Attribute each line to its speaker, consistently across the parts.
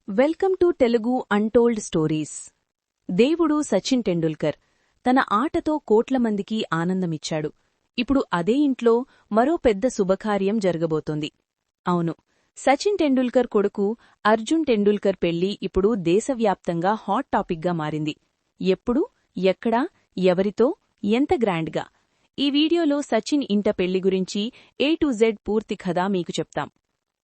Speaker 1: Welcome to Telugu untold stories. దేవుడు సచిన్ టెండూల్కర్ తన ఆటతో కోట్ల మందికి ఆనందమిచ్చాడు. ఇప్పుడు అదే ఇంట్లో మరో పెద్ద శుభకార్యం జరగబోతోంది. అవును, సచిన్ టెండూల్కర్ కొడుకు అర్జున్ టెండూల్కర్ పెళ్లి ఇప్పుడు దేశవ్యాప్తంగా హాట్ టాపిక్గా మారింది. ఎప్పుడు, ఎక్కడ, ఎవరితో, ఎంత గ్రాండ్గా? ఈ వీడియోలో సచిన్ ఇంట పెళ్లి గురించి A to Z పూర్తి కథ మీకు చెప్తాం.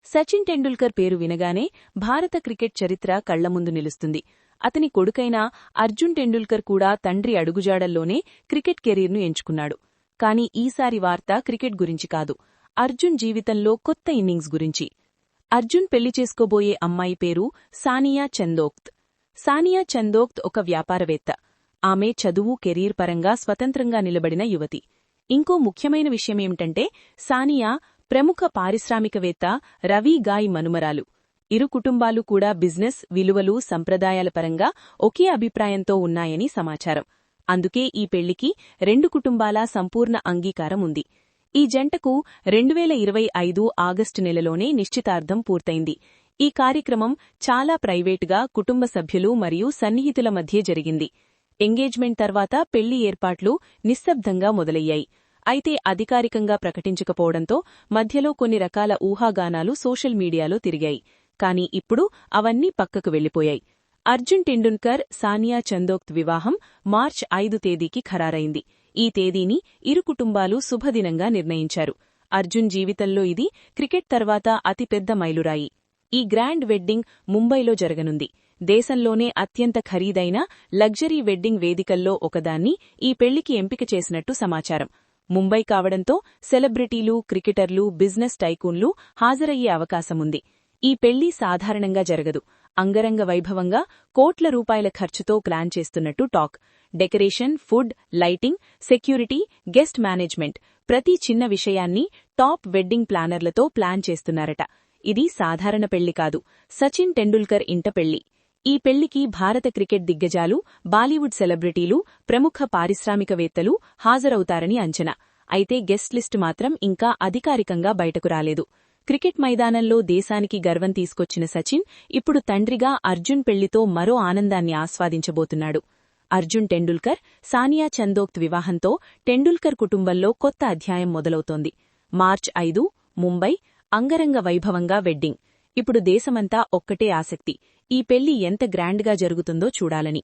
Speaker 1: సచిన్ టెండూల్కర్ పేరు వినగానే భారత క్రికెట్ చరిత్ర కళ్లముందు నిలుస్తుంది. అతని కొడుకైన అర్జున్ టెండూల్కర్ కూడా తండ్రి అడుగుజాడల్లోనే క్రికెట్ కెరీర్ను ఎంచుకున్నాడు. కానీ ఈసారి వార్త క్రికెట్ గురించి కాదు, అర్జున్ జీవితంలో కొత్త ఇన్నింగ్స్ గురించి. అర్జున్ పెళ్లి చేసుకోబోయే అమ్మాయి పేరు సానియా చందోక్త్. సానియా చందోక్త్ ఒక వ్యాపారవేత్త. ఆమె చదువు, కెరీర్ పరంగా స్వతంత్రంగా నిలబడిన యువతి. ఇంకో ముఖ్యమైన విషయమేమిటంటే సానియా ప్రముఖ పారిశ్రామికవేత్త రవి గాయ్ మనుమరాలు. ఇరు కుటుంబాలు కూడా బిజినెస్, విలువలు, సంప్రదాయాల పరంగా ఒకే అభిప్రాయంతో ఉన్నాయని సమాచారం. అందుకే ఈ పెళ్లికి రెండు కుటుంబాల సంపూర్ణ అంగీకారం ఉంది. ఈ జంటకు 2025 ఆగస్టు నెలలోనే నిశ్చితార్థం పూర్తయింది. ఈ కార్యక్రమం చాలా ప్రైవేటుగా కుటుంబ సభ్యులు మరియు సన్నిహితుల మధ్య జరిగింది. ఎంగేజ్మెంట్ తర్వాత పెళ్లి ఏర్పాట్లు నిశ్శబ్దంగా మొదలయ్యాయి. అయితే అధికారికంగా ప్రకటించకపోవడంతో మధ్యలో కొన్ని రకాల ఊహాగానాలు సోషల్ మీడియాలో తిరిగాయి. కానీ ఇప్పుడు అవన్నీ పక్కకు వెళ్లిపోయాయి. అర్జున్ టెండూల్కర్, సానియా చందోక్త్ వివాహం మార్చి 5 తేదీకి ఖరారైంది. ఈ తేదీని ఇరు కుటుంబాలు శుభదినంగా నిర్ణయించారు. అర్జున్ జీవితంలో ఇది క్రికెట్ తర్వాత అతిపెద్ద మైలురాయి. ఈ గ్రాండ్ వెడ్డింగ్ ముంబైలో జరగనుంది. దేశంలోనే అత్యంత ఖరీదైన లగ్జరీ వెడ్డింగ్ వేదికల్లో ఒకదాన్ని ఈ పెళ్లికి ఎంపిక చేసినట్టు సమాచారం. ముంబై కావడంతో సెలబ్రిటీలు, క్రికెటర్లు, బిజినెస్ టైకూన్లు హాజరయ్యే అవకాశముంది. ఈ పెళ్లి సాధారణంగా జరగదు. అంగరంగ వైభవంగా కోట్ల రూపాయల ఖర్చుతో ప్లాన్ చేస్తున్నట్టు talk. Decoration, food, lighting, security, guest management, ప్రతి చిన్న విషయాన్ని టాప్ వెడ్డింగ్ ప్లానర్లతో ప్లాన్ చేస్తున్నారట. ఇది సాధారణ పెళ్లి కాదు, సచిన్ టెండూల్కర్ ఇంట పెళ్లి. ఈ పెళ్లికి భారత క్రికెట్ దిగ్గజాలు, బాలీవుడ్ సెలబ్రిటీలు, ప్రముఖ పారిశ్రామికవేత్తలు హాజరవుతారని అంచనా. అయితే గెస్ట్ లిస్ట్ మాత్రం ఇంకా అధికారికంగా బయటకు రాలేదు. క్రికెట్ మైదానంలో దేశానికి గర్వం తీసుకొచ్చిన సచిన్ ఇప్పుడు తండ్రిగా అర్జున్ పెళ్లితో మరో ఆనందాన్ని ఆస్వాదించబోతున్నాడు. అర్జున్ టెండూల్కర్, సానియా చందోక్త్ వివాహంతో టెండూల్కర్ కుటుంబంలో కొత్త అధ్యాయం మొదలవుతోంది. మార్చి 5, ముంబై, అంగరంగ వైభవంగా వెడ్డింగ్. ఇప్పుడు దేశమంతా ఒక్కటే ఆసక్తి, ఈ పెళ్లి ఎంత గ్రాండ్గా జరుగుతుందో చూడాలని.